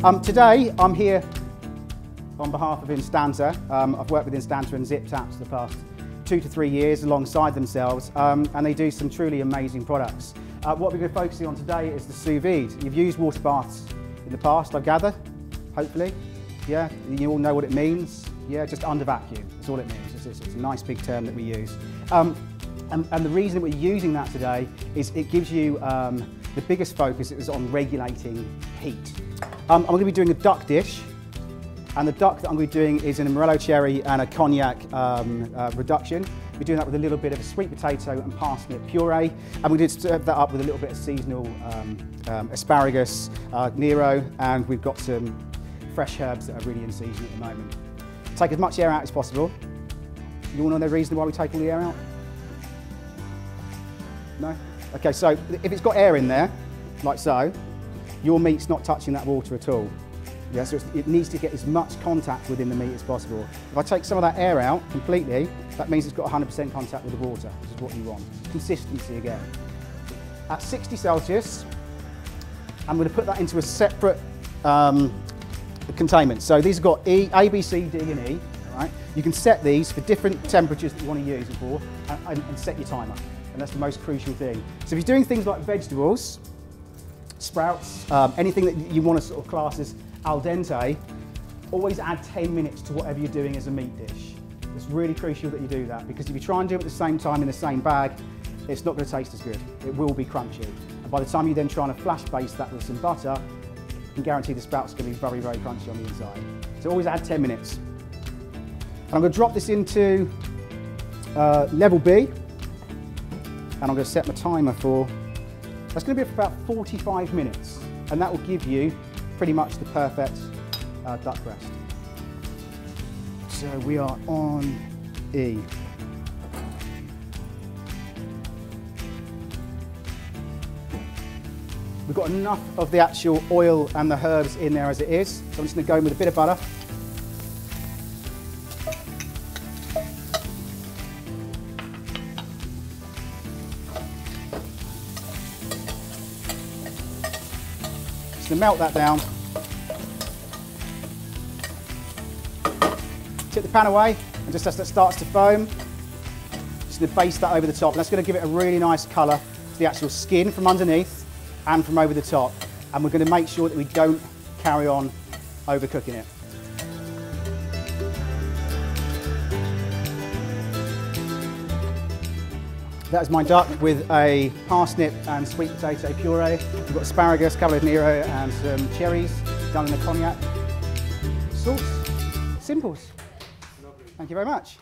Today I'm here on behalf of Instanta. I've worked with Instanta and Zip Taps for the past 2 to 3 years alongside themselves, and they do some truly amazing products. What we're going to be focusing on today is the Sous Vide. You've used water baths in the past, I gather, hopefully. Yeah, you all know what it means. Yeah, just under vacuum, that's all it means. It's a nice big term that we use. And the reason we're using that today is it gives you the biggest focus is on regulating heat. I'm going to be doing a duck dish, and the duck that I'm going to be doing is in a Morello cherry and a cognac reduction. We're doing that with a little bit of a sweet potato and parsnip puree, and we're going to serve that up with a little bit of seasonal asparagus, Nero, and we've got some fresh herbs that are really in season at the moment. Take as much air out as possible. You all know the reason why we take all the air out? No? Okay, so if it's got air in there, like so, your meat's not touching that water at all. Yeah, so it needs to get as much contact within the meat as possible. If I take some of that air out completely, that means it's got 100% contact with the water, which is what you want. Consistency again. At 60 Celsius, I'm going to put that into a separate containment. So these have got A, B, C, D and E. Right? You can set these for different temperatures that you want to use it for and set your timer. And that's the most crucial thing. So if you're doing things like vegetables, sprouts, anything that you want to sort of class as al dente, always add 10 minutes to whatever you're doing as a meat dish. It's really crucial that you do that, because if you try and do it at the same time in the same bag, it's not going to taste as good. It will be crunchy. And by the time you're then trying to flash baste that with some butter, you can guarantee the sprouts are going to be very, very crunchy on the inside. So always add 10 minutes. And I'm going to drop this into level B, and I'm going to set my timer for, that's going to be for about 45 minutes, and that will give you pretty much the perfect duck breast. So we are on E. We've got enough of the actual oil and the herbs in there as it is, so I'm just going to go in with a bit of butter. To melt that down. Tip the pan away, and just as that starts to foam, just going to baste that over the top. And that's going to give it a really nice colour to the actual skin from underneath and from over the top. And we're going to make sure that we don't carry on overcooking it. That is my duck with a parsnip and sweet potato puree. We've got asparagus, cabbage Nero, and some cherries done in a cognac sauce. Simples. Thank you very much.